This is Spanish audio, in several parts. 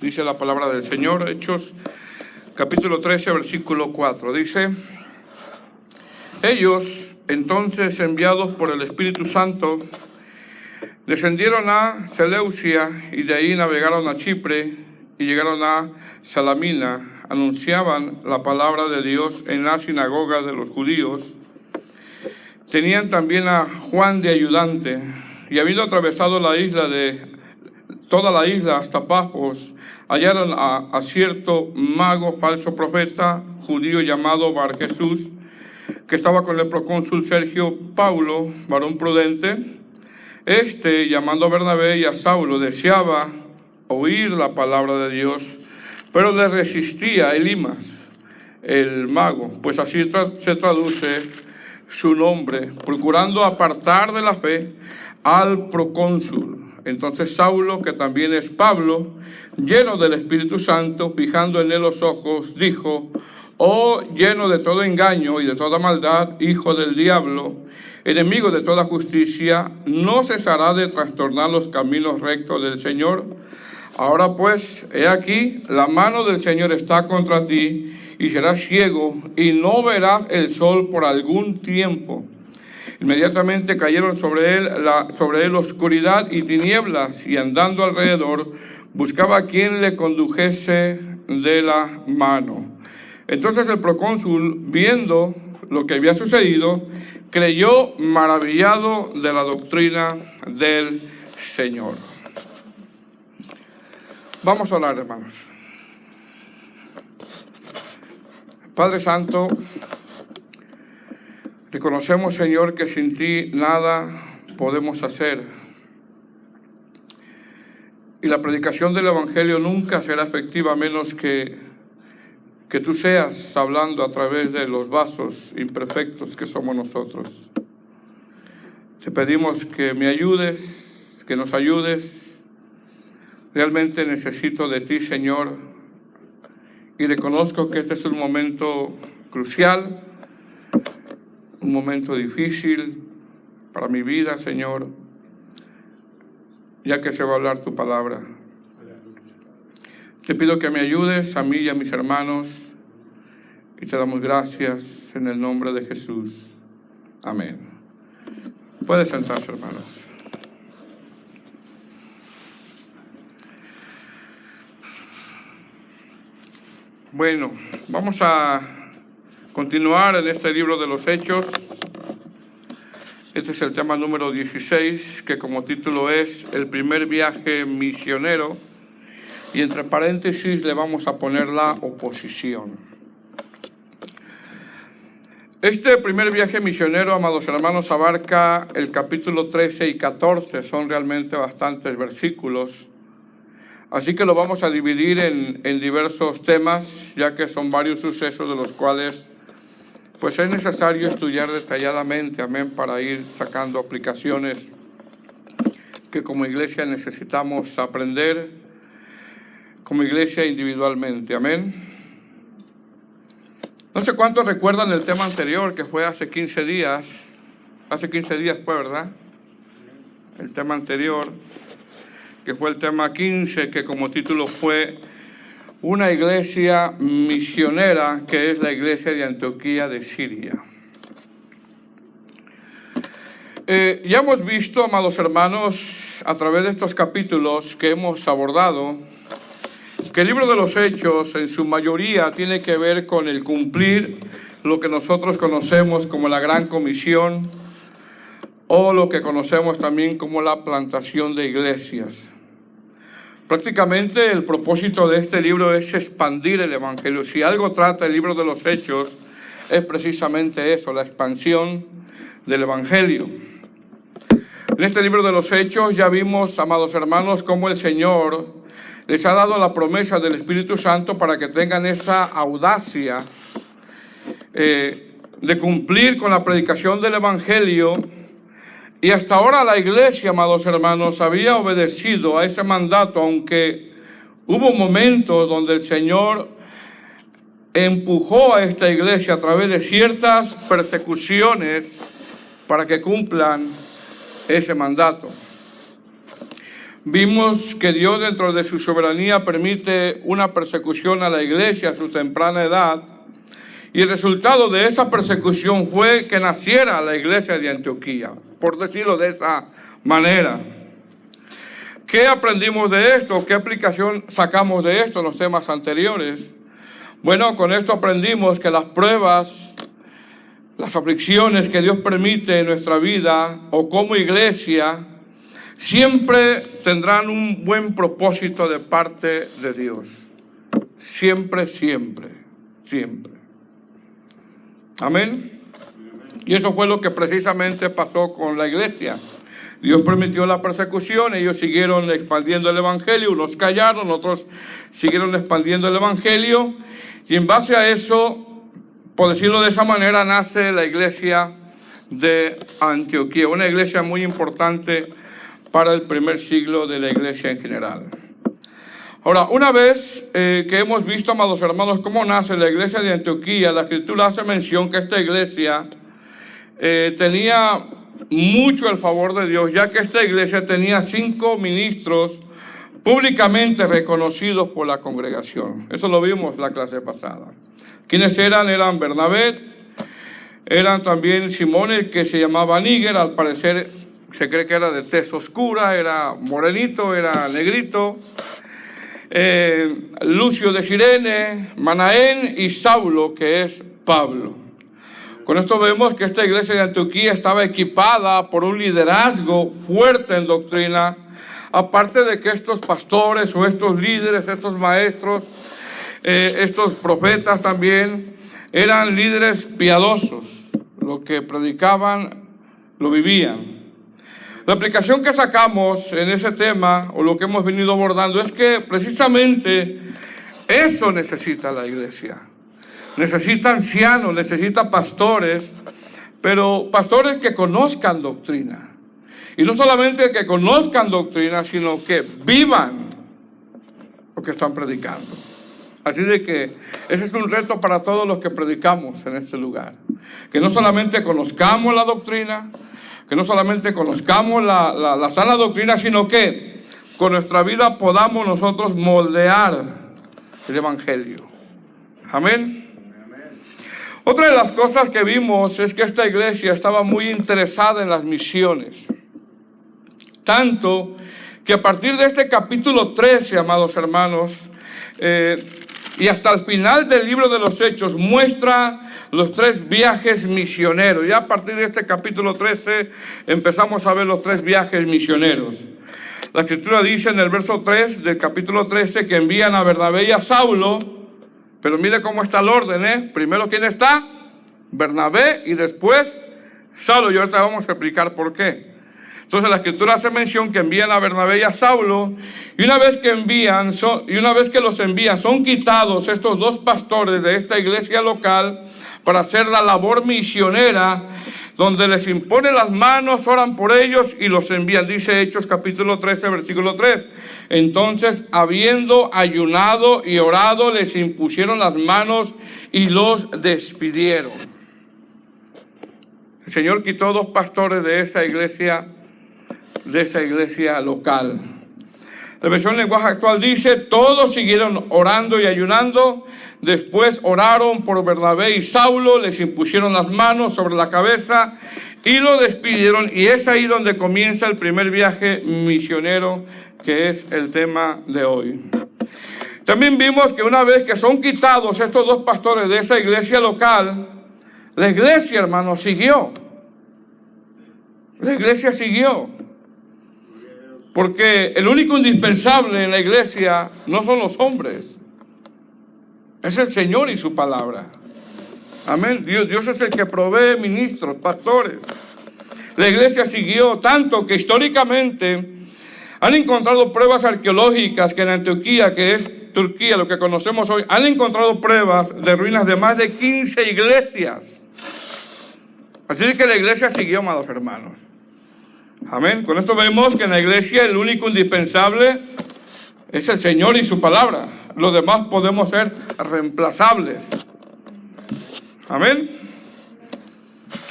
Dice la palabra del Señor, Hechos, capítulo 13, versículo 4. Dice: ellos, entonces, enviados por el Espíritu Santo, descendieron a Seleucia y de ahí navegaron a Chipre y llegaron a Salamina. Anunciaban la palabra de Dios en la sinagoga de los judíos. Tenían también a Juan de ayudante, y habiendo atravesado toda la isla hasta Pafos, hallaron a cierto mago falso profeta judío llamado Bar Jesús, que estaba con el procónsul Sergio Paulo, varón prudente. Llamando a Bernabé y a Saulo, deseaba oír la palabra de Dios, pero le resistía Elimas, el mago, pues así se traduce su nombre, procurando apartar de la fe al procónsul. Entonces Saulo, que también es Pablo, lleno del Espíritu Santo, fijando en él los ojos, dijo: oh, lleno de todo engaño y de toda maldad, hijo del diablo, enemigo de toda justicia, ¿no cesará de trastornar los caminos rectos del Señor? Ahora pues, he aquí, la mano del Señor está contra ti, y serás ciego, y no verás el sol por algún tiempo. Inmediatamente cayeron sobre él oscuridad y tinieblas, y andando alrededor, buscaba a quien le condujese de la mano. Entonces el procónsul, viendo lo que había sucedido, creyó maravillado de la doctrina del Señor. Vamos a orar, hermanos. Padre Santo, reconocemos, Señor, que sin ti nada podemos hacer. Y la predicación del Evangelio nunca será efectiva a menos que tú seas hablando a través de los vasos imperfectos que somos nosotros. Te pedimos que me ayudes, que nos ayudes. Realmente necesito de ti, Señor, y reconozco que este es un momento crucial, un momento difícil para mi vida, Señor, ya que se va a hablar tu palabra. Te pido que me ayudes a mí y a mis hermanos, y te damos gracias en el nombre de Jesús. Amén. Puede sentarse, hermanos. Bueno, vamos a continuar en este libro de los Hechos. Este es el tema número 16, que como título es El primer viaje misionero. Y entre paréntesis le vamos a poner la oposición. Este primer viaje misionero, amados hermanos, abarca el capítulo 13 y 14. Son realmente bastantes versículos. Así que lo vamos a dividir en diversos temas, ya que son varios sucesos de los cuales pues es necesario estudiar detalladamente, amén, para ir sacando aplicaciones que como iglesia necesitamos aprender, como iglesia individualmente, amén. No sé cuántos recuerdan el tema anterior, que fue hace 15 días. Hace 15 días fue, ¿verdad? El tema anterior, que fue el tema 15, que como título fue Una iglesia misionera, que es la iglesia de Antioquía de Siria. Ya hemos visto, amados hermanos, a través de estos capítulos que hemos abordado, que el libro de los Hechos en su mayoría tiene que ver con el cumplir lo que nosotros conocemos como la Gran Comisión, o lo que conocemos también como la plantación de iglesias. Prácticamente el propósito de este libro es expandir el Evangelio. Si algo trata el libro de los Hechos, es precisamente eso, la expansión del Evangelio. En este libro de los Hechos ya vimos, amados hermanos, cómo el Señor les ha dado la promesa del Espíritu Santo para que tengan esa audacia de cumplir con la predicación del Evangelio. Y hasta ahora la iglesia, amados hermanos, había obedecido a ese mandato, aunque hubo momentos donde el Señor empujó a esta iglesia a través de ciertas persecuciones para que cumplan ese mandato. Vimos que Dios, dentro de su soberanía, permite una persecución a la iglesia a su temprana edad. Y el resultado de esa persecución fue que naciera la iglesia de Antioquía, por decirlo de esa manera. ¿Qué aprendimos de esto? ¿Qué aplicación sacamos de esto en los temas anteriores? Bueno, con esto aprendimos que las pruebas, las aflicciones que Dios permite en nuestra vida o como iglesia, siempre tendrán un buen propósito de parte de Dios. Siempre, siempre, siempre. Amén. Y eso fue lo que precisamente pasó con la iglesia. Dios permitió la persecución, ellos siguieron expandiendo el evangelio, unos callaron, otros siguieron expandiendo el evangelio, y en base a eso, por decirlo de esa manera, nace la iglesia de Antioquía, una iglesia muy importante para el primer siglo de la iglesia en general. Ahora, una vez que hemos visto, amados hermanos, cómo nace la iglesia de Antioquía, la Escritura hace mención que esta iglesia tenía mucho el favor de Dios, ya que esta iglesia tenía 5 ministros públicamente reconocidos por la congregación. Eso lo vimos la clase pasada. ¿Quiénes eran? Eran Bernabé, eran también Simón, el que se llamaba Níger, al parecer se cree que era de tez oscura, era morenito, era negrito, Lucio de Cirene, Manaén y Saulo, que es Pablo. Con esto vemos que esta iglesia de Antioquía estaba equipada por un liderazgo fuerte en doctrina, aparte de que estos pastores o estos líderes, estos maestros, estos profetas también, eran líderes piadosos. Lo que predicaban, lo vivían. La aplicación que sacamos en ese tema, o lo que hemos venido abordando, es que precisamente eso necesita la iglesia. Necesita ancianos, necesita pastores, pero pastores que conozcan doctrina. Y no solamente que conozcan doctrina, sino que vivan lo que están predicando. Así de que ese es un reto para todos los que predicamos en este lugar. Que no solamente conozcamos la doctrina, que no solamente conozcamos la sana doctrina, sino que con nuestra vida podamos nosotros moldear el evangelio. Amén. Otra de las cosas que vimos es que esta iglesia estaba muy interesada en las misiones. Tanto que a partir de este capítulo 13, amados hermanos, y hasta el final del libro de los Hechos, muestra los 3 viajes misioneros. Ya a partir de este capítulo 13 empezamos a ver los 3 viajes misioneros. La Escritura dice en el verso 3 del capítulo 13 que envían a Bernabé y a Saulo, pero mire cómo está el orden, Primero, ¿quién está? Bernabé y después Saulo. Y ahorita vamos a explicar por qué. Entonces la Escritura hace mención que envían a Bernabé y a Saulo, y una vez que los envían, son quitados estos 2 pastores de esta iglesia local para hacer la labor misionera, donde les imponen las manos, oran por ellos y los envían. Dice Hechos capítulo 13, versículo 3. Entonces, habiendo ayunado y orado, les impusieron las manos y los despidieron. El Señor quitó 2 pastores de esa iglesia local. La versión lenguaje actual dice: todos siguieron orando y ayunando. Después oraron por Bernabé y Saulo, les impusieron las manos sobre la cabeza y lo despidieron. Y es ahí donde comienza el primer viaje misionero, que es el tema de hoy. También vimos que una vez que son quitados estos 2 pastores de esa iglesia local, la iglesia, hermanos, siguió. La iglesia siguió. Porque el único indispensable en la iglesia no son los hombres, es el Señor y su palabra. Amén. Dios es el que provee ministros, pastores. La iglesia siguió tanto que históricamente han encontrado pruebas arqueológicas que en Antioquía, que es Turquía, lo que conocemos hoy, han encontrado pruebas de ruinas de más de 15 iglesias. Así que la iglesia siguió, amados hermanos. Amén. Con esto vemos que en la iglesia el único indispensable es el Señor y su palabra. Los demás podemos ser reemplazables. Amén.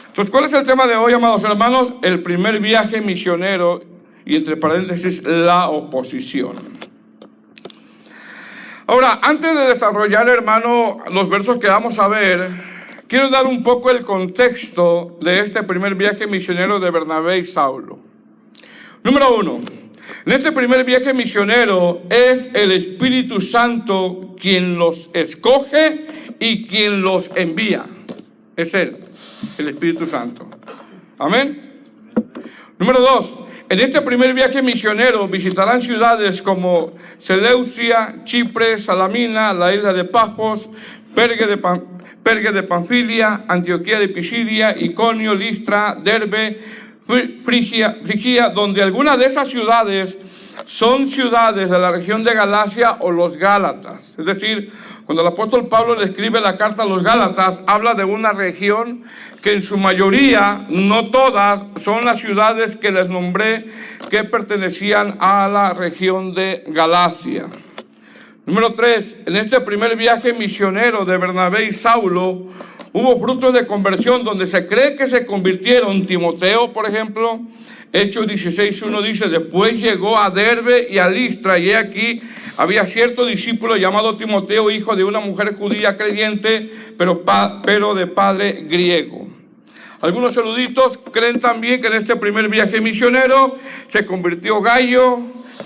Entonces, ¿cuál es el tema de hoy, amados hermanos? El primer viaje misionero y entre paréntesis la oposición. Ahora, antes de desarrollar, hermano, los versos que vamos a ver, quiero dar un poco el contexto de este primer viaje misionero de Bernabé y Saulo. Número 1. En este primer viaje misionero es el Espíritu Santo quien los escoge y quien los envía. Es Él, el Espíritu Santo. Amén. Número 2. En este primer viaje misionero visitarán ciudades como Seleucia, Chipre, Salamina, la isla de Pafos, Pergue de Panfilia, Antioquía de Pisidia, Iconio, Listra, Derbe, Frigia, donde algunas de esas ciudades son ciudades de la región de Galacia o los Gálatas. Es decir, cuando el apóstol Pablo le escribe la carta a los Gálatas, habla de una región que en su mayoría, no todas, son las ciudades que les nombré que pertenecían a la región de Galacia. Número 3, en este primer viaje misionero de Bernabé y Saulo, hubo frutos de conversión donde se cree que se convirtieron. Timoteo, por ejemplo, Hechos 16:1 dice, después llegó a Derbe y a Listra, y aquí había cierto discípulo llamado Timoteo, hijo de una mujer judía creyente, pero de padre griego. Algunos eruditos creen también que en este primer viaje misionero se convirtió Gayo,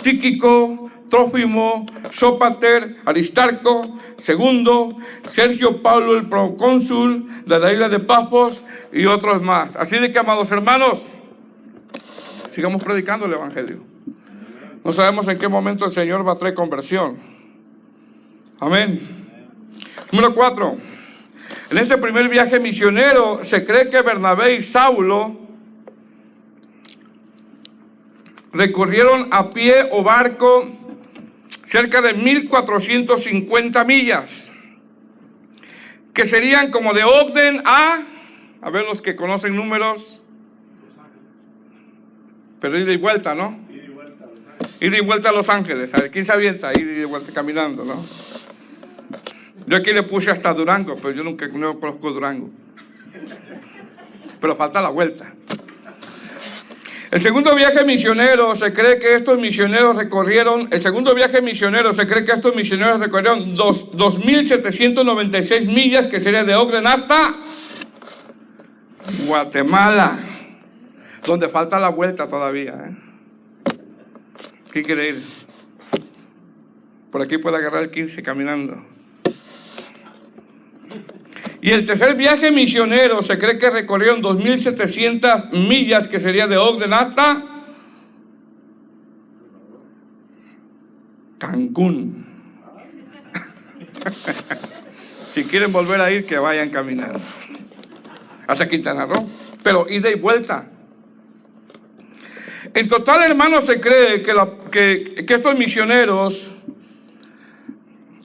Tíquico, Trófimo, Sópater, Aristarco, Segundo, Sergio Pablo el procónsul de la isla de Pafos y otros más. Así de que, amados hermanos, sigamos predicando el Evangelio. No sabemos en qué momento el Señor va a traer conversión. Amén. Número 4. En este primer viaje misionero se cree que Bernabé y Saulo recorrieron a pie o barco cerca de 1450 millas, que serían como de Ogden a ver los que conocen números, pero ida y vuelta, ¿no? Ida y vuelta a Los Ángeles. A ver, ¿quién se avienta? Ida y vuelta caminando, ¿no? Yo aquí le puse hasta Durango, pero yo no conozco Durango. Pero falta la vuelta. El segundo viaje misionero se cree que estos misioneros recorrieron 2.796 millas, que sería de Ogden hasta Guatemala, donde falta la vuelta todavía. ¿Quién quiere ir? Por aquí puede agarrar el 15 caminando. Y el tercer viaje misionero se cree que recorrieron 2.700 millas, que sería de Ogden hasta Cancún. Si quieren volver a ir, que vayan caminando hasta Quintana Roo, pero ida y vuelta. En total, hermanos, se cree que estos misioneros,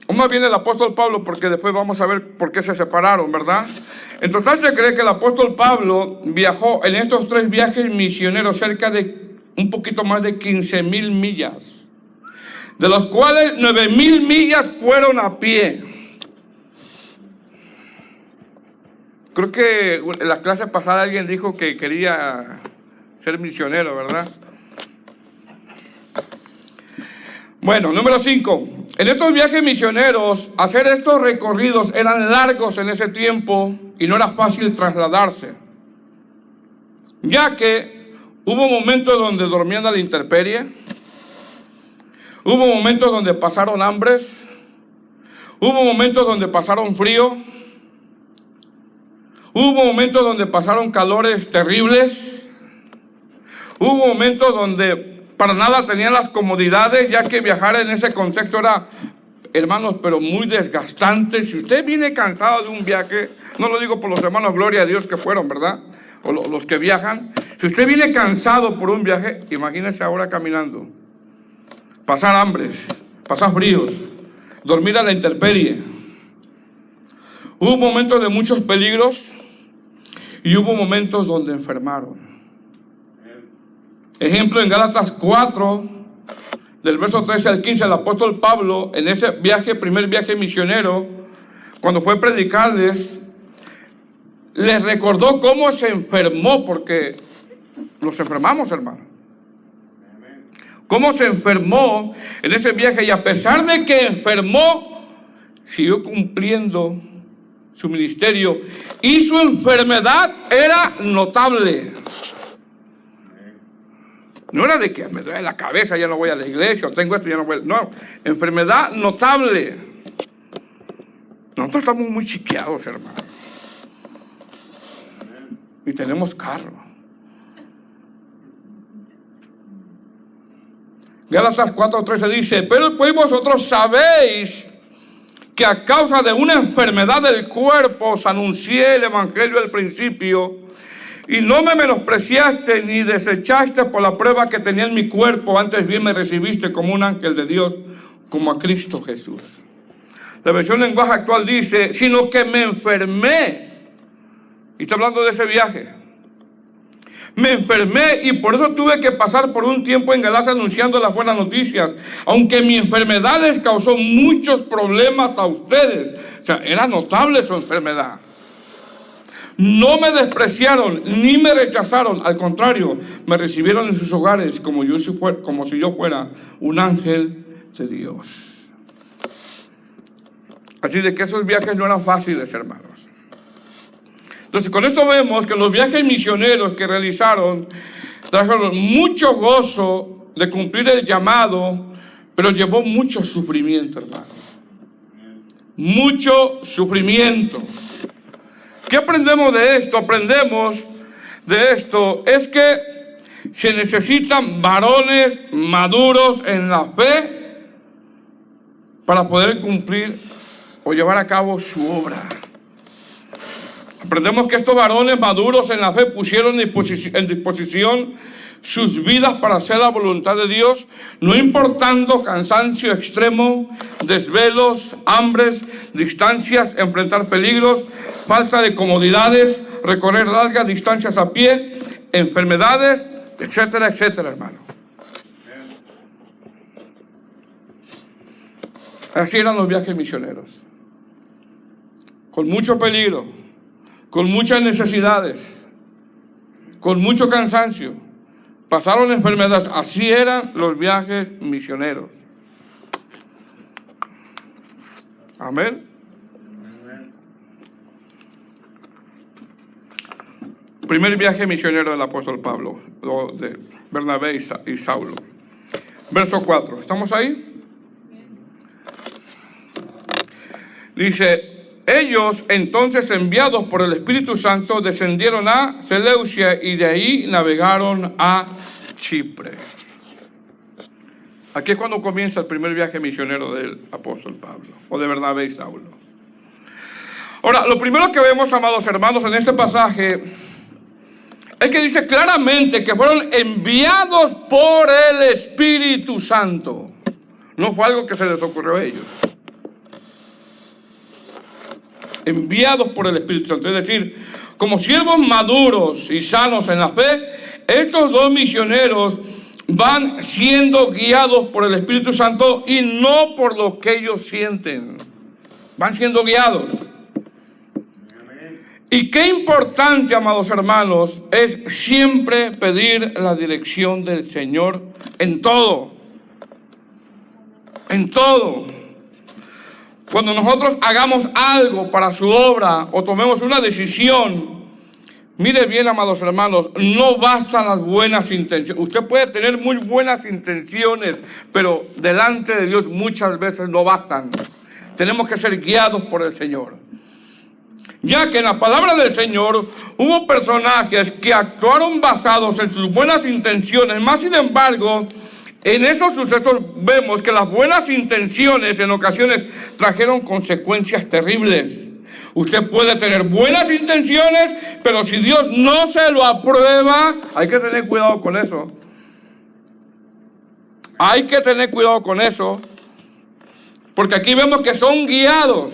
o más bien el apóstol Pablo, porque después vamos a ver por qué se separaron, ¿verdad? En total se cree que el apóstol Pablo viajó en estos 3 viajes misioneros cerca de un poquito más de 15,000 millas, de los cuales 9,000 millas fueron a pie. Creo que en la clase pasada alguien dijo que quería ser misionero, ¿verdad? Bueno, número 5. En estos viajes misioneros, hacer estos recorridos eran largos en ese tiempo y no era fácil trasladarse, ya que hubo momentos donde dormían a la intemperie, hubo momentos donde pasaron hambres, hubo momentos donde pasaron frío, hubo momentos donde pasaron calores terribles, hubo momentos donde para nada tenían las comodidades, ya que viajar en ese contexto era, hermanos, pero muy desgastante. Si usted viene cansado de un viaje, no lo digo por los hermanos, gloria a Dios que fueron, ¿verdad? O los que viajan. Si usted viene cansado por un viaje, imagínese ahora caminando. Pasar hambres, pasar fríos, dormir a la intemperie. Hubo momentos de muchos peligros y hubo momentos donde enfermaron. Ejemplo, en Gálatas 4, del verso 13 al 15, el apóstol Pablo, en ese viaje, primer viaje misionero, cuando fue a predicarles, les recordó cómo se enfermó, porque nos enfermamos, hermano. cómo se enfermó en ese viaje y a pesar de que enfermó, siguió cumpliendo su ministerio y su enfermedad era notable. No era de que me duele la cabeza, ya no voy a la iglesia, o tengo esto, ya no voy. No, enfermedad notable. Nosotros estamos muy chiqueados, hermano. Y tenemos carro. Gálatas 4:13 dice: pero pues vosotros sabéis que a causa de una enfermedad del cuerpo os anuncié el evangelio al principio, y no me menospreciaste ni desechaste por la prueba que tenía en mi cuerpo, antes bien me recibiste como un ángel de Dios, como a Cristo Jesús. La versión lenguaje actual dice: sino que me enfermé. Y está hablando de ese viaje. Me enfermé y por eso tuve que pasar por un tiempo en Galacia anunciando las buenas noticias, aunque mi enfermedad les causó muchos problemas a ustedes. O sea, era notable su enfermedad. No me despreciaron ni me rechazaron, al contrario, me recibieron en sus hogares como si yo fuera un ángel de Dios. Así de que esos viajes no eran fáciles, hermanos. Entonces, con esto vemos que los viajes misioneros que realizaron trajeron mucho gozo de cumplir el llamado, pero llevó mucho sufrimiento, hermano. Mucho sufrimiento. ¿Qué aprendemos de esto? Aprendemos de esto es que se necesitan varones maduros en la fe para poder cumplir o llevar a cabo su obra. Aprendemos que estos varones maduros en la fe pusieron en disposición sus vidas para hacer la voluntad de Dios, no importando cansancio extremo, desvelos, hambres, distancias, enfrentar peligros, falta de comodidades, recorrer largas distancias a pie, enfermedades, etcétera, etcétera, hermano. Así eran los viajes misioneros, con mucho peligro, con muchas necesidades, con mucho cansancio. Pasaron enfermedades. Así eran los viajes misioneros. Amén. Primer viaje misionero del apóstol Pablo, de Bernabé y Saulo. Verso 4. ¿Estamos ahí? Dice: ellos entonces, enviados por el Espíritu Santo, descendieron a Seleucia y de ahí navegaron a Chipre. Aquí es cuando comienza el primer viaje misionero del apóstol Pablo, o de Bernabé y Saulo. Ahora, lo primero que vemos, amados hermanos, en este pasaje es que dice claramente que fueron enviados por el Espíritu Santo. No fue algo que se les ocurrió a ellos. Enviados por el Espíritu Santo, es decir, como siervos maduros y sanos en la fe, estos dos misioneros van siendo guiados por el Espíritu Santo y no por lo que ellos sienten. Van siendo guiados. Y qué importante, amados hermanos, es siempre pedir la dirección del Señor en todo. En todo. Cuando nosotros hagamos algo para su obra o tomemos una decisión, mire bien, amados hermanos, no bastan las buenas intenciones. Usted puede tener muy buenas intenciones, pero delante de Dios muchas veces no bastan. Tenemos que ser guiados por el Señor. Ya que en la palabra del Señor hubo personajes que actuaron basados en sus buenas intenciones, más sin embargo, en esos sucesos vemos que las buenas intenciones en ocasiones trajeron consecuencias terribles. Usted puede tener buenas intenciones, pero si Dios no se lo aprueba, hay que tener cuidado con eso. Hay que tener cuidado con eso, porque aquí vemos que son guiados.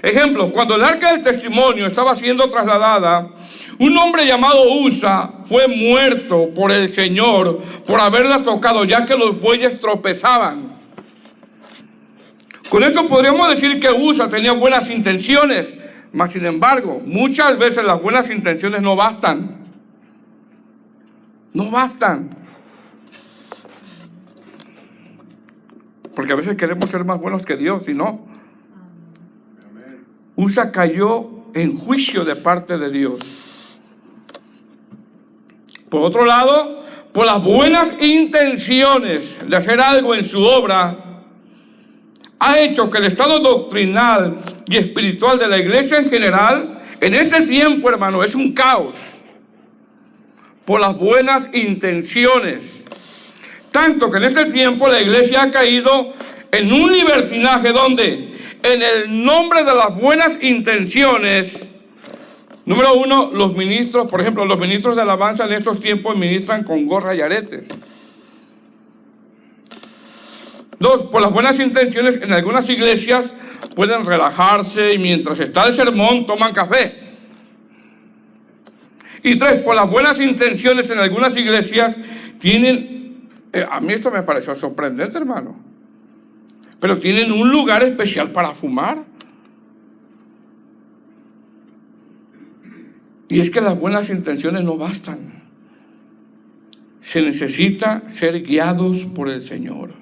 Ejemplo, cuando el arca del testimonio estaba siendo trasladada, un hombre llamado Usa fue muerto por el Señor por haberla tocado, ya que los bueyes tropezaban. Con esto podríamos decir que Usa tenía buenas intenciones, mas sin embargo, muchas veces las buenas intenciones no bastan. No bastan. Porque a veces queremos ser más buenos que Dios y no. Usa cayó en juicio de parte de Dios. Por otro lado, por las buenas intenciones de hacer algo en su obra, ha hecho que el estado doctrinal y espiritual de la iglesia en general, en este tiempo, hermano, es un caos. Por las buenas intenciones. Tanto que en este tiempo la iglesia ha caído en un libertinaje donde, en el nombre de las buenas intenciones, número uno, los ministros, por ejemplo, los ministros de alabanza en estos tiempos ministran con gorra y aretes. Dos, por las buenas intenciones, en algunas iglesias pueden relajarse y mientras está el sermón toman café. Y tres, por las buenas intenciones, en algunas iglesias tienen, a mí esto me pareció sorprendente, hermano, pero tienen un lugar especial para fumar. Y es que las buenas intenciones no bastan. Se necesita ser guiados por el Señor.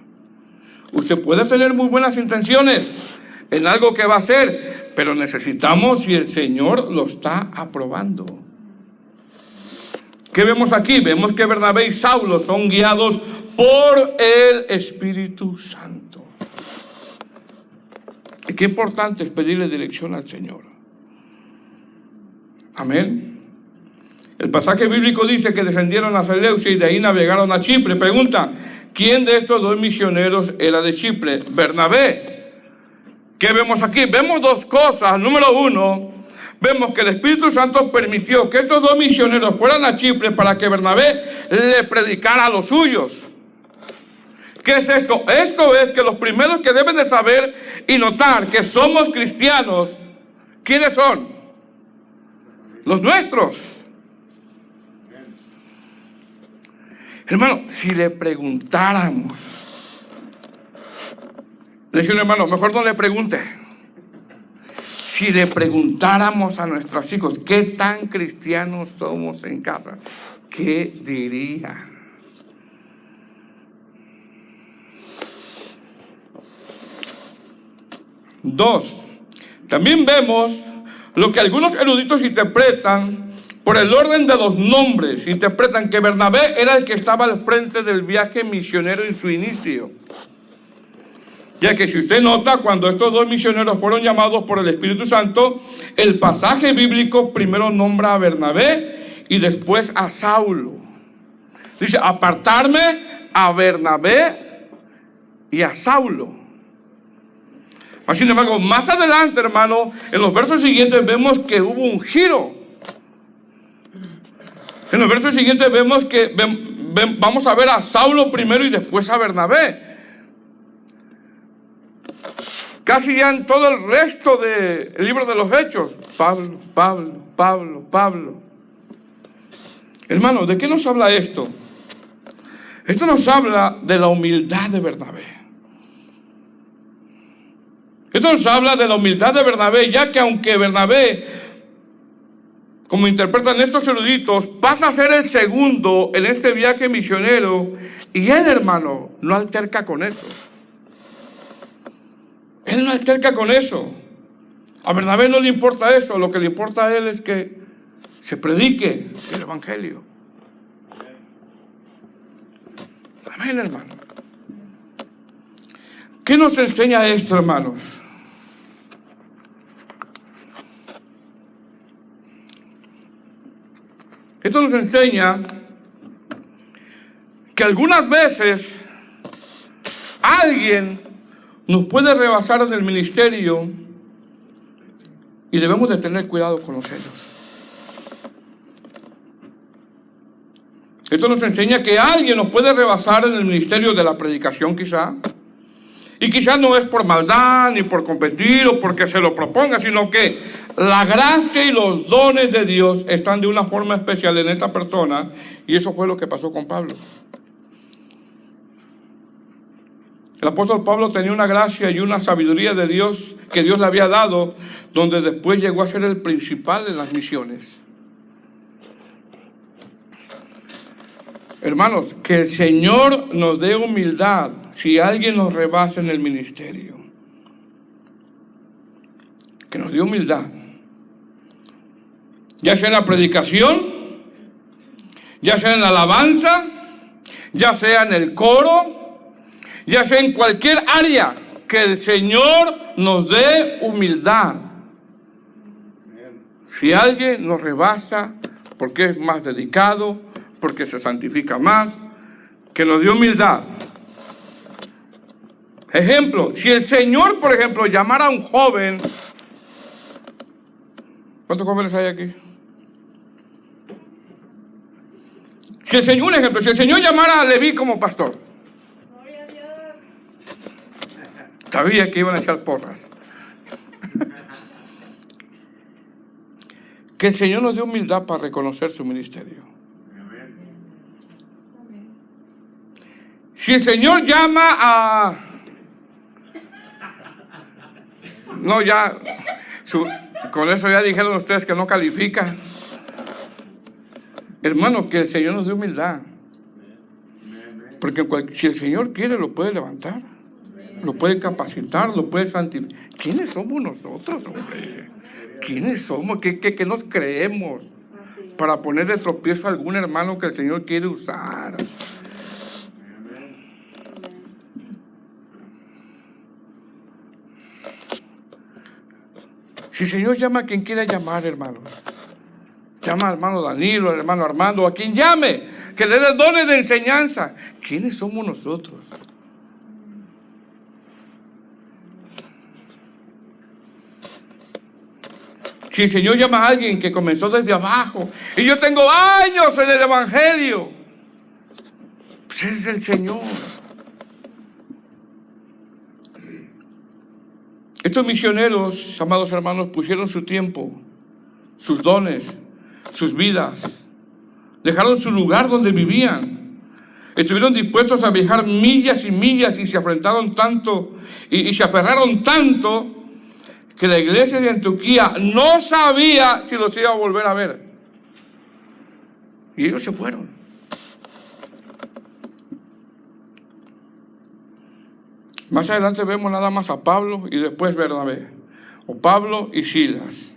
Usted puede tener muy buenas intenciones en algo que va a hacer, pero necesitamos si el Señor lo está aprobando. ¿Qué vemos aquí? Vemos que Bernabé y Saulo son guiados por el Espíritu Santo. Y qué importante es pedirle dirección al Señor. Amén. El pasaje bíblico dice que descendieron a Seleucia y de ahí navegaron a Chipre. Pregunta, ¿quién de estos dos misioneros era de Chipre? Bernabé. ¿Qué vemos aquí? Vemos dos cosas. Número uno, vemos que el Espíritu Santo permitió que estos dos misioneros fueran a Chipre para que Bernabé le predicara a los suyos. ¿Qué es esto? Esto es que los primeros que deben de saber y notar que somos cristianos, ¿quiénes son? Los nuestros. Hermano, si le preguntáramos, le decía un hermano, mejor no le pregunte. Si le preguntáramos a nuestros hijos qué tan cristianos somos en casa, ¿qué diría? Dos, también vemos lo que algunos eruditos interpretan por el orden de los nombres. Interpretan que Bernabé era el que estaba al frente del viaje misionero en su inicio. Ya que si usted nota, cuando estos dos misioneros fueron llamados por el Espíritu Santo, el pasaje bíblico primero nombra a Bernabé y después a Saulo. Dice, apartarme a Bernabé y a Saulo. Sin embargo, más adelante, hermano, en los versos siguientes vemos que hubo un giro. En los versos siguientes vemos que vamos a ver a Saulo primero y después a Bernabé. Casi ya en todo el resto del libro de los Hechos, Pablo. Hermano, ¿de qué nos habla esto? Esto nos habla de la humildad de Bernabé. Esto nos habla de la humildad de Bernabé, ya que aunque Bernabé, como interpretan estos eruditos, pasa a ser el segundo en este viaje misionero, y él, hermano, no alterca con eso. Él no alterca con eso. A Bernabé no le importa eso, lo que le importa a él es que se predique el Evangelio. Amén, hermano. ¿Qué nos enseña esto, hermanos? Esto nos enseña que algunas veces alguien nos puede rebasar en el ministerio y debemos de tener cuidado con los celos. Esto nos enseña que alguien nos puede rebasar en el ministerio de la predicación quizá. Y quizás no es por maldad, ni por competir o porque se lo proponga, sino que la gracia y los dones de Dios están de una forma especial en esta persona. Y eso fue lo que pasó con Pablo. El apóstol Pablo tenía una gracia y una sabiduría de Dios que Dios le había dado, donde después llegó a ser el principal en las misiones. Hermanos, que el Señor nos dé humildad, si alguien nos rebasa en el ministerio, que nos dé humildad, ya sea en la predicación, ya sea en la alabanza, ya sea en el coro, ya sea en cualquier área, que el Señor nos dé humildad. Si alguien nos rebasa porque es más dedicado, porque se santifica más, que nos dé humildad. Ejemplo, si el Señor, por ejemplo, llamara a un joven, ¿cuántos jóvenes hay aquí? Si el Señor, un ejemplo, si el Señor llamara a Leví como pastor, Gloria a Dios. sabía que iban a echar porras. Que el Señor nos dé humildad para reconocer su ministerio. Si el Señor llama a... No, ya... Con eso ya dijeron ustedes que no califica. Hermano, que el Señor nos dé humildad. Porque si el Señor quiere, lo puede levantar. Lo puede capacitar, lo puede santificar. ¿Quiénes somos nosotros, hombre? ¿Quiénes somos? ¿Qué nos creemos? Para poner de tropiezo a algún hermano que el Señor quiere usar. Si el Señor llama a quien quiera llamar, hermanos, llama al hermano Danilo, al hermano Armando, a quien llame, que le dé dones de enseñanza. ¿Quiénes somos nosotros? Si el Señor llama a alguien que comenzó desde abajo, y yo tengo años en el Evangelio, pues ese es el Señor. Estos misioneros, amados hermanos, pusieron su tiempo, sus dones, sus vidas, dejaron su lugar donde vivían, estuvieron dispuestos a viajar millas y millas y se afrentaron tanto y se aferraron tanto que la iglesia de Antioquía no sabía si los iba a volver a ver. Y ellos se fueron. Más adelante vemos nada más a Pablo y después Bernabé, o Pablo y Silas.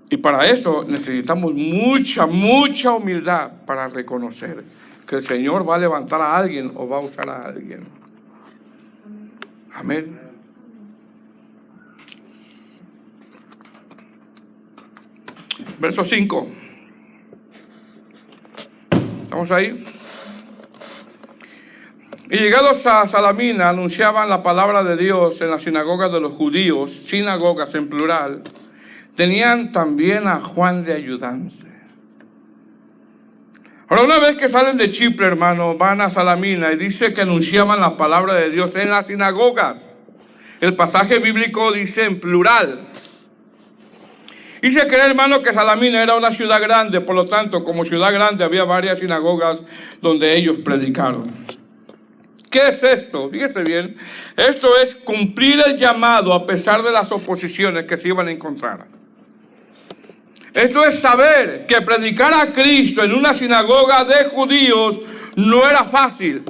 Y para eso necesitamos mucha humildad para reconocer que el Señor va a levantar a alguien o va a usar a alguien. Amén. Verso 5. ¿Estamos ahí? Y llegados a Salamina, anunciaban la palabra de Dios en las sinagogas de los judíos, sinagogas en plural. Tenían también a Juan de ayudante. Ahora, una vez que salen de Chipre, hermano, van a Salamina y dice que anunciaban la palabra de Dios en las sinagogas. El pasaje bíblico dice en plural. Dice que, hermano, que Salamina era una ciudad grande, por lo tanto, como ciudad grande había varias sinagogas donde ellos predicaron. ¿Qué es esto? Fíjese bien, esto es cumplir el llamado a pesar de las oposiciones que se iban a encontrar. Esto es saber que predicar a Cristo en una sinagoga de judíos no era fácil.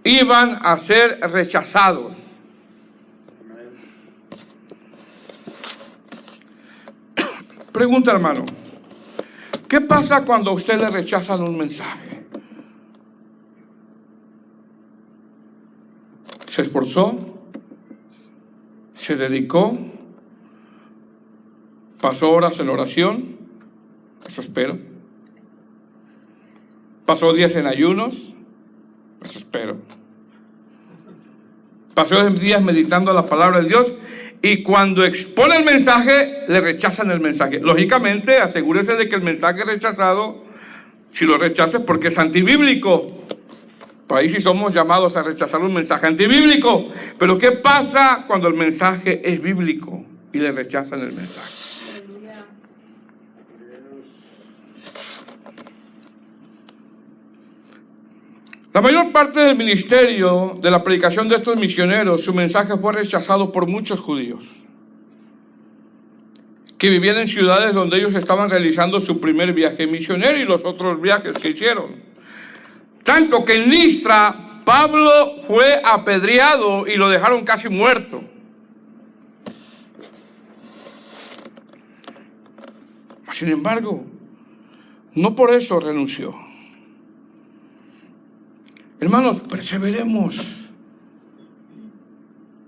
Iban a ser rechazados. Pregunta, hermano, ¿qué pasa cuando a usted le rechazan un mensaje? ¿Se esforzó? ¿Se dedicó? ¿Pasó horas en oración? Eso espero. ¿Pasó días en ayunos? Eso espero. ¿Pasó días meditando la palabra de Dios? Y cuando expone el mensaje, le rechazan el mensaje. Lógicamente, asegúrese de que el mensaje rechazado, si lo rechaza es porque es antibíblico. Por ahí sí somos llamados a rechazar un mensaje antibíblico. Pero ¿qué pasa cuando el mensaje es bíblico y le rechazan el mensaje? La mayor parte del ministerio de la predicación de estos misioneros, su mensaje fue rechazado por muchos judíos que vivían en ciudades donde ellos estaban realizando su primer viaje misionero y los otros viajes que hicieron. Tanto que en Listra, Pablo fue apedreado y lo dejaron casi muerto. Sin embargo, no por eso renunció. Hermanos, perseveremos.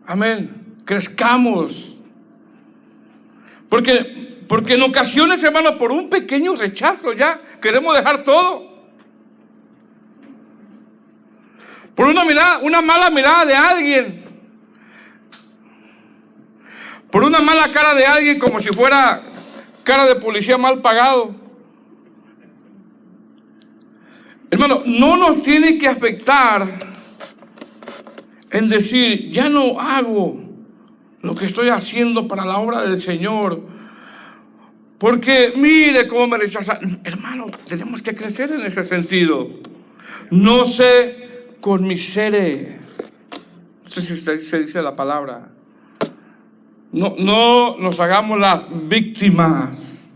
Amén. Crezcamos. Porque en ocasiones, hermanos, por un pequeño rechazo ya queremos dejar todo. Por una mala mirada de alguien. Por una mala cara de alguien, como si fuera cara de policía mal pagado. Hermano, no nos tiene que afectar en decir, ya no hago lo que estoy haciendo para la obra del Señor, porque mire cómo me rechazan. Hermano, tenemos que crecer en ese sentido. No se conmisere. No sé si se dice la palabra. No nos hagamos las víctimas.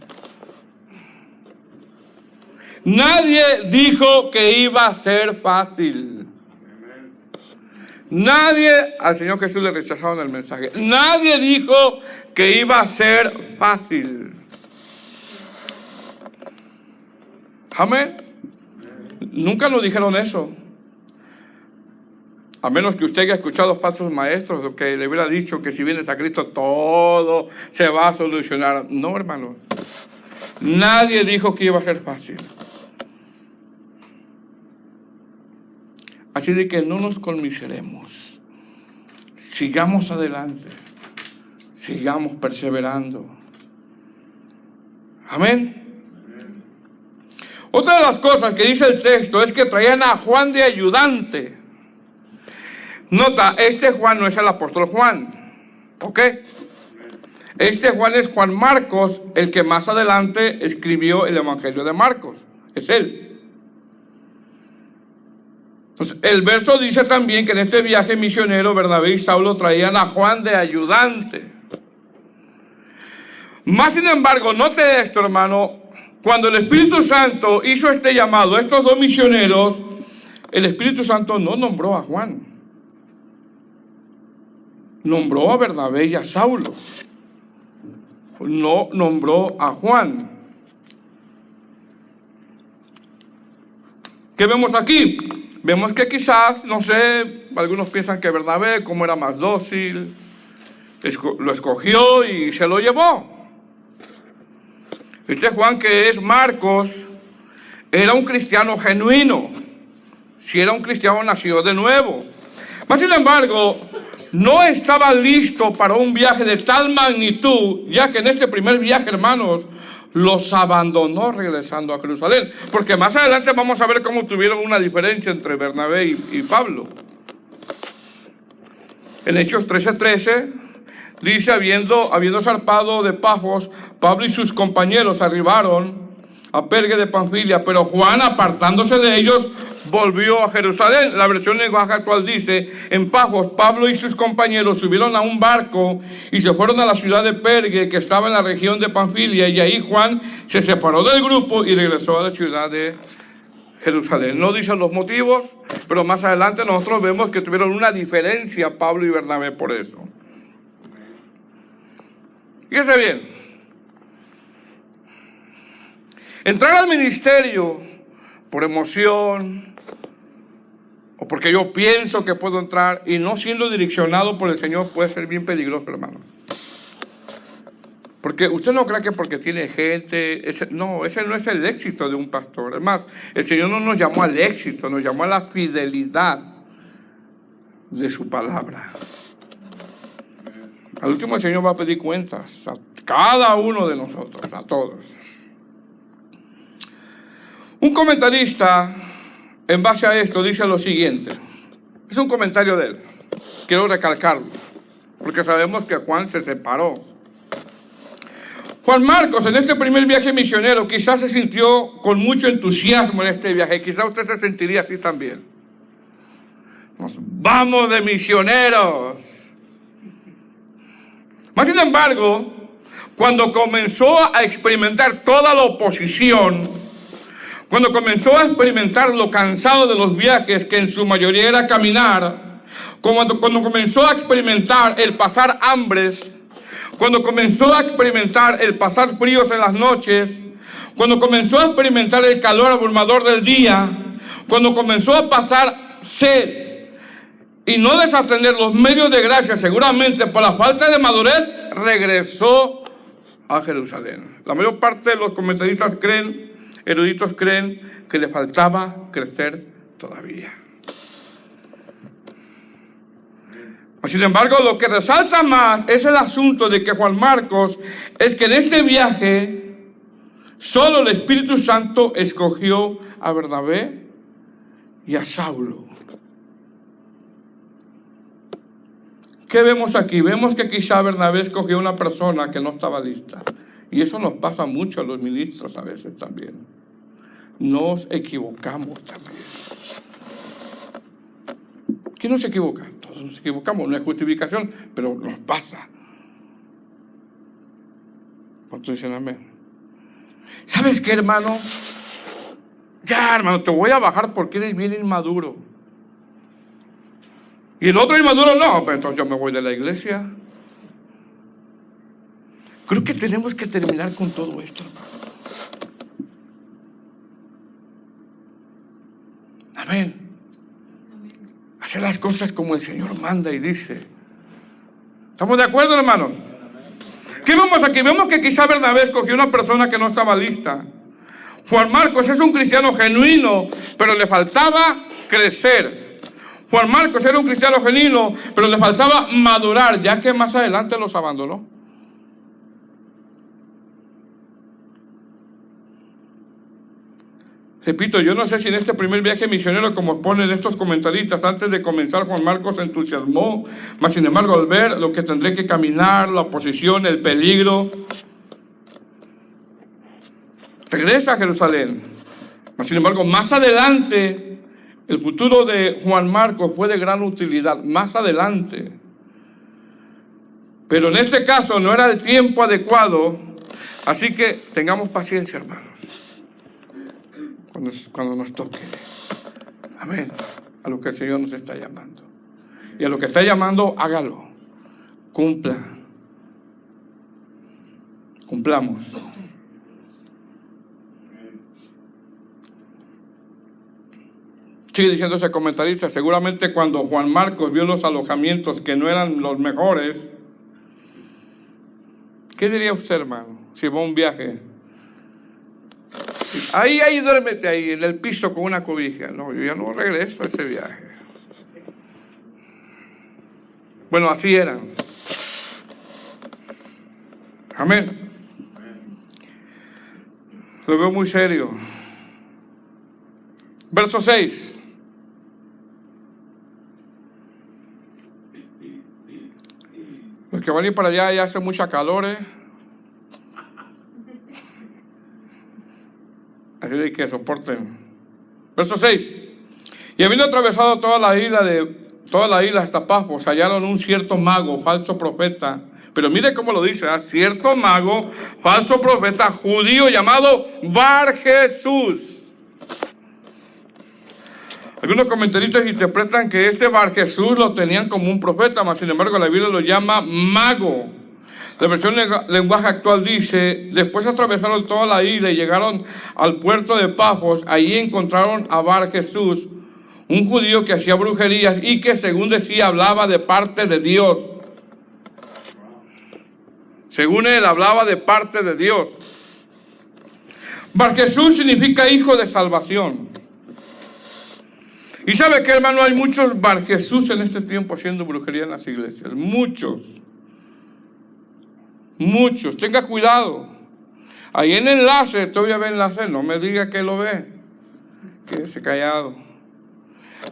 Nadie dijo que iba a ser fácil. Nadie, al Señor Jesús le rechazaron el mensaje. Nadie dijo que iba a ser fácil. Amén. Nunca nos dijeron eso. A menos que usted haya escuchado falsos maestros que le hubiera dicho que si vienes a Cristo todo se va a solucionar. No, hermano. Nadie dijo que iba a ser fácil. Así de que no nos conmiseremos. Sigamos adelante. Sigamos perseverando. Amén. Otra de las cosas que dice el texto es que traían a Juan de ayudante. Nota, este Juan no es el apóstol Juan, ¿ok? Este Juan es Juan Marcos, el que más adelante escribió el Evangelio de Marcos. Es él. Entonces, el verso dice también que en este viaje misionero Bernabé y Saulo traían a Juan de ayudante. Más sin embargo, note esto, hermano, cuando el Espíritu Santo hizo este llamado a estos dos misioneros, el Espíritu Santo no nombró a Juan. Nombró a Bernabé y a Saulo. No nombró a Juan. ¿Qué vemos aquí? Vemos que quizás, no sé, algunos piensan que Bernabé, como era más dócil, lo escogió y se lo llevó. Este Juan, que es Marcos, era un cristiano genuino. Si era un cristiano nacido de nuevo. Mas sin embargo, no estaba listo para un viaje de tal magnitud, ya que en este primer viaje, hermanos, los abandonó regresando a Jerusalén. Porque más adelante vamos a ver cómo tuvieron una diferencia entre Bernabé y Pablo. En Hechos 13:13 dice, habiendo zarpado de Pafos, Pablo y sus compañeros arribaron a Perge de Panfilia, pero Juan, apartándose de ellos, volvió a Jerusalén. La versión lenguaje actual dice, en Pafos, Pablo y sus compañeros subieron a un barco y se fueron a la ciudad de Perge, que estaba en la región de Panfilia, y ahí Juan se separó del grupo y regresó a la ciudad de Jerusalén. No dicen los motivos, pero más adelante nosotros vemos que tuvieron una diferencia Pablo y Bernabé por eso. Fíjese bien. Entrar al ministerio por emoción o porque yo pienso que puedo entrar y no siendo direccionado por el Señor puede ser bien peligroso, hermanos. Porque usted no cree que porque tiene gente, ese no es el éxito de un pastor. Además, el Señor no nos llamó al éxito, nos llamó a la fidelidad de su palabra. Al último el Señor va a pedir cuentas a cada uno de nosotros, a todos. Un comentarista, en base a esto, dice lo siguiente. Es un comentario de él. Quiero recalcarlo, porque sabemos que Juan se separó. Juan Marcos, en este primer viaje misionero, quizás se sintió con mucho entusiasmo en este viaje. Quizás usted se sentiría así también. Nos vamos de misioneros. Mas, sin embargo, cuando comenzó a experimentar toda la oposición, cuando comenzó a experimentar lo cansado de los viajes, que en su mayoría era caminar, cuando comenzó a experimentar el pasar hambres, cuando comenzó a experimentar el pasar fríos en las noches, cuando comenzó a experimentar el calor abrumador del día, cuando comenzó a pasar sed y no desatender los medios de gracia, seguramente por la falta de madurez, regresó a Jerusalén. La mayor parte de los comentaristas eruditos creen que le faltaba crecer todavía. Sin embargo, lo que resalta más es el asunto de que Juan Marcos es que en este viaje solo el Espíritu Santo escogió a Bernabé y a Saulo. ¿Qué vemos aquí? Vemos que quizá Bernabé escogió una persona que no estaba lista. Y eso nos pasa mucho a los ministros a veces también. Nos equivocamos también. ¿Quién no se equivoca? Todos nos equivocamos, no es justificación, pero nos pasa. ¿Cuántos dicen amén? ¿Sabes qué, hermano? Ya, hermano, te voy a bajar porque eres bien inmaduro. Y el otro inmaduro no, pero entonces yo me voy de la iglesia. Creo que tenemos que terminar con todo esto, hermano. Amén. Hacer las cosas como el Señor manda y dice. ¿Estamos de acuerdo, hermanos? ¿Qué vemos aquí? Vemos que quizá Bernabé escogió una persona que no estaba lista. Juan Marcos es un cristiano genuino, pero le faltaba crecer. Juan Marcos era un cristiano genuino, pero le faltaba madurar, ya que más adelante los abandonó. Repito, yo no sé si en este primer viaje misionero, como ponen estos comentaristas, antes de comenzar Juan Marcos se entusiasmó, mas sin embargo al ver lo que tendré que caminar, la oposición, el peligro, regresa a Jerusalén. Mas sin embargo, más adelante, el futuro de Juan Marcos fue de gran utilidad, más adelante. Pero en este caso no era el tiempo adecuado, así que tengamos paciencia, hermanos. Cuando nos toque. Amén. A lo que el Señor nos está llamando. Y a lo que está llamando, hágalo. Cumpla. Cumplamos. Sigue diciendo ese comentarista, seguramente cuando Juan Marcos vio los alojamientos que no eran los mejores, ¿qué diría usted, hermano? Si va a un viaje. Ahí, duérmete ahí, en el piso con una cobija. No, yo ya no regreso a ese viaje. Bueno, así eran. Amén. Lo veo muy serio. Verso 6. Los que van a ir para allá ya hace mucha calor, Así de que soporten. Verso 6. Y habiendo atravesado toda la isla hasta Pafos, hallaron un cierto mago, falso profeta. Pero mire cómo lo dice, cierto mago, falso profeta, judío llamado Bar Jesús. Algunos comentaristas interpretan que este Bar Jesús lo tenían como un profeta, mas sin embargo la Biblia lo llama mago. La versión lenguaje actual dice, después atravesaron toda la isla y llegaron al puerto de Pafos. Allí encontraron a Bar Jesús, un judío que hacía brujerías y que, según decía, hablaba de parte de Dios. Según él, hablaba de parte de Dios. Bar Jesús significa hijo de salvación. Y sabe que, hermano, hay muchos Bar Jesús en este tiempo haciendo brujería en las iglesias. Muchos, tenga cuidado. Ahí en el enlace, todavía ve enlace, no me diga que lo ve. Quédese callado.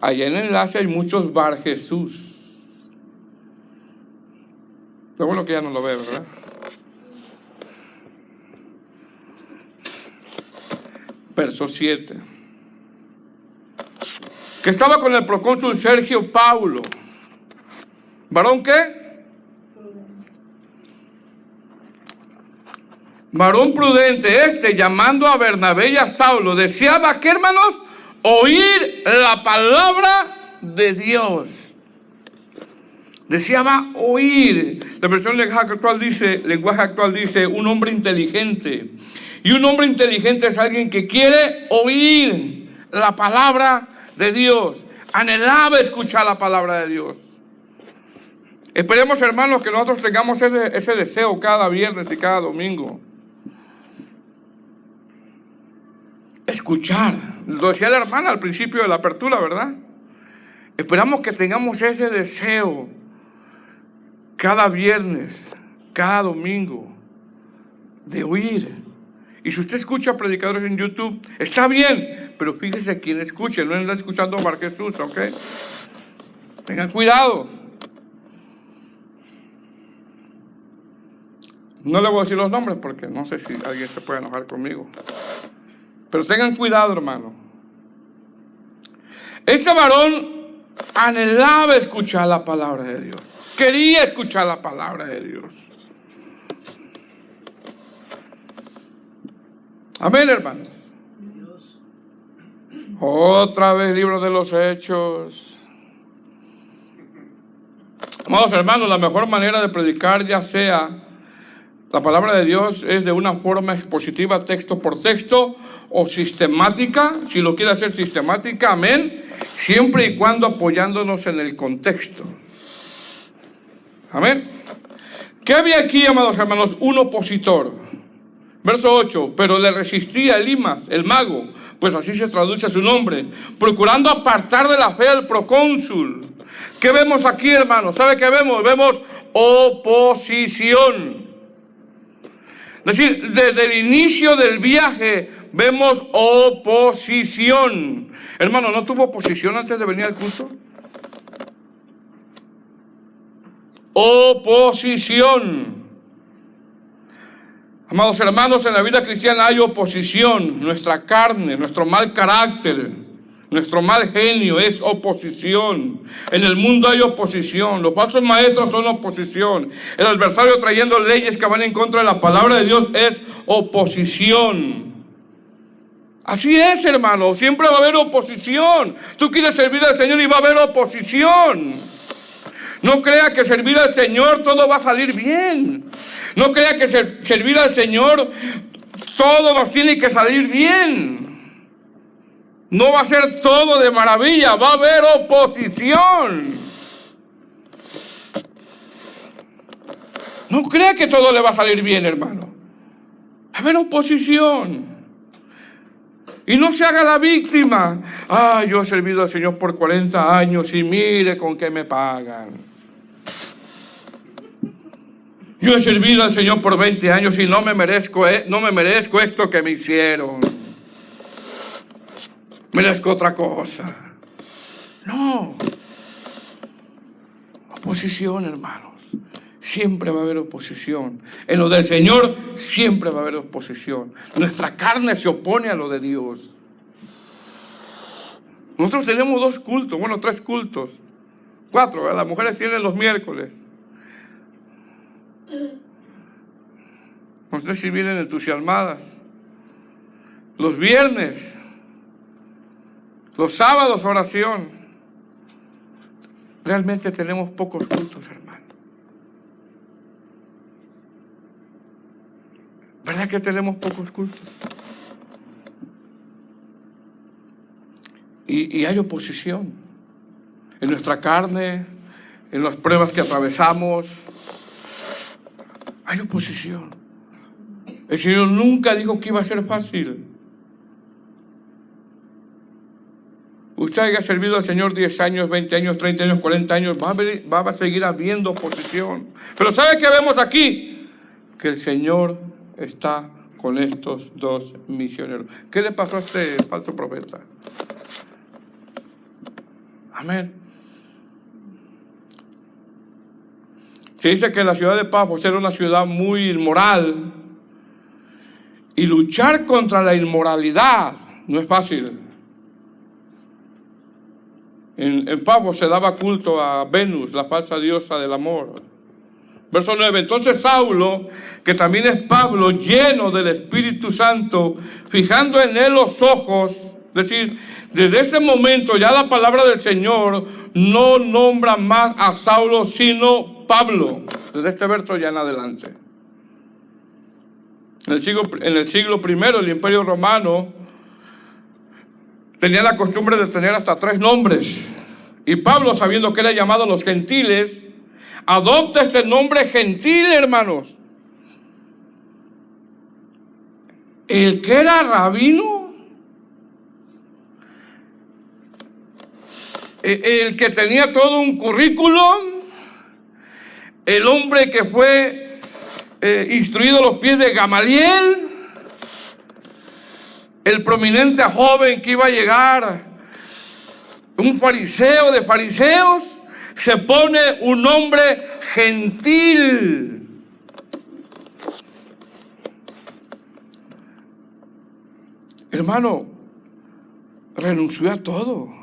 Allá en el enlace hay muchos Bar Jesús. Lo bueno que ya no lo ve, ¿verdad? Verso 7. Que estaba con el procónsul Sergio Paulo. ¿Varón qué? varón prudente, llamando a Bernabé y a Saulo, deseaba que, hermanos, oír la palabra de Dios. Deseaba oír. La versión lenguaje actual dice un hombre inteligente. Y un hombre inteligente es alguien que quiere oír la palabra de Dios. Anhelaba escuchar la palabra de Dios. Esperemos, hermanos, que nosotros tengamos ese deseo cada viernes y cada domingo. Escuchar. Lo decía la hermana al principio de la apertura, ¿verdad? Esperamos que tengamos ese deseo cada viernes, cada domingo, de oír. Y si usted escucha predicadores en YouTube, está bien, pero fíjese quién escuche, no anda escuchando a Mar Jesús, ¿ok? Tengan cuidado. No le voy a decir los nombres porque no sé si alguien se puede enojar conmigo. Pero tengan cuidado, hermano. Este varón anhelaba escuchar la palabra de Dios. Quería escuchar la palabra de Dios. Amén, hermanos. Otra vez libro de los Hechos. Amados hermanos, la mejor manera de predicar, ya sea la palabra de Dios, es de una forma expositiva, texto por texto, o sistemática, si lo quiere hacer sistemática, amén, siempre y cuando apoyándonos en el contexto. Amén. ¿Qué había aquí, amados hermanos? Un opositor. Verso 8, pero le resistía Elimas, el mago, pues así se traduce su nombre, procurando apartar de la fe al procónsul. ¿Qué vemos aquí, hermanos? ¿Sabe qué vemos? Vemos oposición. Es decir, desde el inicio del viaje vemos oposición. Hermano, ¿no tuvo oposición antes de venir al culto? Oposición. Amados hermanos, en la vida cristiana hay oposición. Nuestra carne, nuestro mal carácter, nuestro mal genio es oposición. En el mundo hay oposición. Los falsos maestros son oposición. El adversario trayendo leyes que van en contra de la palabra de Dios es oposición. Así es, hermano. Siempre va a haber oposición. Tú quieres servir al Señor y va a haber oposición. No crea que servir al Señor todo va a salir bien. No crea que servir al Señor todo nos tiene que salir bien. No va a ser todo de maravilla, va a haber oposición. No crea que todo le va a salir bien, hermano. Va a haber oposición. Y no se haga la víctima. Yo he servido al Señor por 40 años y mire con qué me pagan. Yo he servido al Señor por 20 años y no me merezco esto que me hicieron. Merezco otra cosa. No. Oposición, hermanos. Siempre va a haber oposición. En lo del Señor siempre va a haber oposición. Nuestra carne se opone a lo de Dios. Nosotros tenemos 2 cultos, 3 cultos. 4, ¿verdad? Las mujeres tienen los miércoles. No sé si vienen entusiasmadas. Los viernes, los sábados, oración. Realmente tenemos pocos cultos, hermano. ¿Verdad que tenemos pocos cultos? Y hay oposición en nuestra carne, en las pruebas que atravesamos. Hay oposición. El Señor nunca dijo que iba a ser fácil. Usted haya servido al Señor 10 años, 20 años, 30 años, 40 años, va a seguir habiendo oposición. Pero ¿sabe qué vemos aquí? Que el Señor está con estos 2 misioneros. ¿Qué le pasó a este falso profeta? Amén. Se dice que la ciudad de Pafos era una ciudad muy inmoral. Y luchar contra la inmoralidad no es fácil. En Pafos se daba culto a Venus, la falsa diosa del amor. Verso 9, entonces Saulo, que también es Pablo, lleno del Espíritu Santo, fijando en él los ojos, es decir, desde ese momento ya la palabra del Señor no nombra más a Saulo, sino Pablo, desde este verso ya en adelante. En el siglo I, el Imperio Romano tenía la costumbre de tener hasta 3 nombres. Y Pablo, sabiendo que era llamado a los gentiles, adopta este nombre gentil, hermanos. El que era rabino, el que tenía todo un currículum, el hombre que fue instruido a los pies de Gamaliel, el prominente joven que iba a llegar, un fariseo de fariseos, se pone un nombre gentil. Hermano, renunció a todo.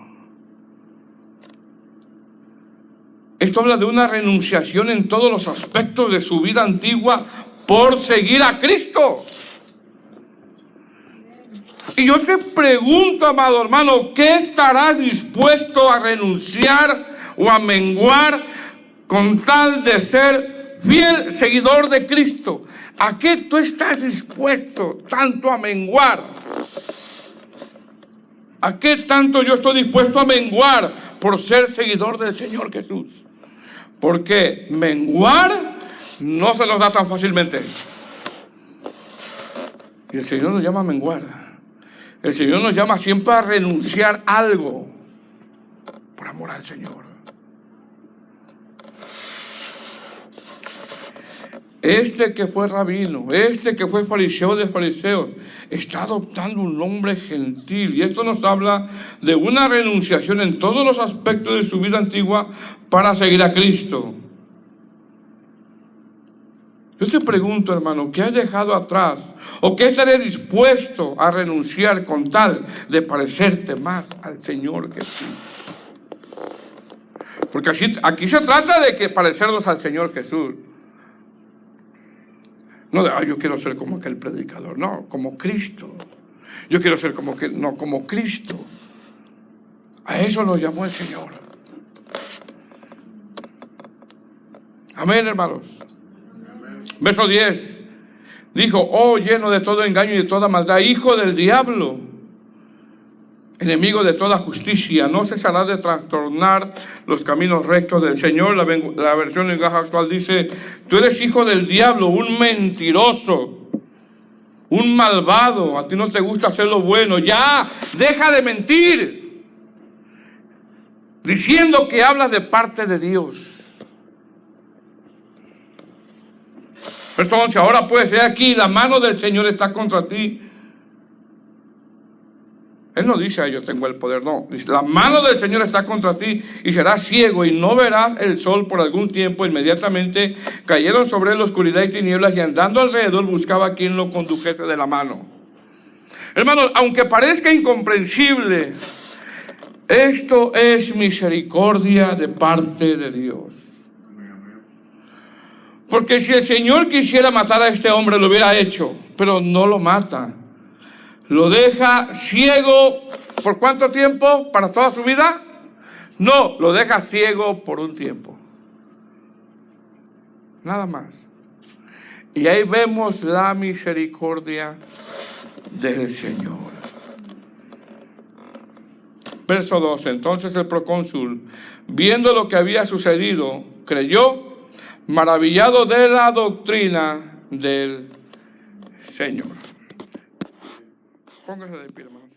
Esto habla de una renunciación en todos los aspectos de su vida antigua por seguir a Cristo. Y yo te pregunto, amado hermano, ¿qué estarás dispuesto a renunciar o a menguar con tal de ser fiel seguidor de Cristo? ¿A qué tú estás dispuesto tanto a menguar? ¿A qué tanto yo estoy dispuesto a menguar por ser seguidor del Señor Jesús? Porque menguar no se nos da tan fácilmente. Y el Señor nos llama a menguar. El Señor nos llama siempre a renunciar a algo por amor al Señor. Este que fue rabino, este que fue fariseo de fariseos, está adoptando un nombre gentil. Y esto nos habla de una renunciación en todos los aspectos de su vida antigua para seguir a Cristo. Yo te pregunto, hermano, ¿qué has dejado atrás? ¿O qué estaré dispuesto a renunciar con tal de parecerte más al Señor Jesús? Porque aquí se trata de que parecernos al Señor Jesús. No de, yo quiero ser como aquel predicador. No, como Cristo. Yo quiero ser como que, no, como Cristo. A eso nos llamó el Señor. Amén, hermanos. Verso 10. Dijo, oh, lleno de todo engaño y de toda maldad, hijo del diablo, enemigo de toda justicia, no cesará de trastornar los caminos rectos del Señor. La versión en lenguaje actual dice, tú eres hijo del diablo, un mentiroso, un malvado, a ti no te gusta hacer lo bueno, ya, deja de mentir, diciendo que hablas de parte de Dios. Verso 11, ahora pues, he aquí, la mano del Señor está contra ti. Él no dice, yo tengo el poder, no. Dice, la mano del Señor está contra ti y serás ciego y no verás el sol por algún tiempo. Inmediatamente cayeron sobre él oscuridad y tinieblas y andando alrededor buscaba a quien lo condujese de la mano. Hermanos, aunque parezca incomprensible, esto es misericordia de parte de Dios. Porque si el Señor quisiera matar a este hombre, lo hubiera hecho, pero no lo mata. Lo deja ciego, ¿por cuánto tiempo? ¿Para toda su vida? No, lo deja ciego por un tiempo. Nada más. Y ahí vemos la misericordia del Señor. Verso 12. Entonces el procónsul, viendo lo que había sucedido, creyó, maravillado de la doctrina del Señor. Póngase de pie, hermano.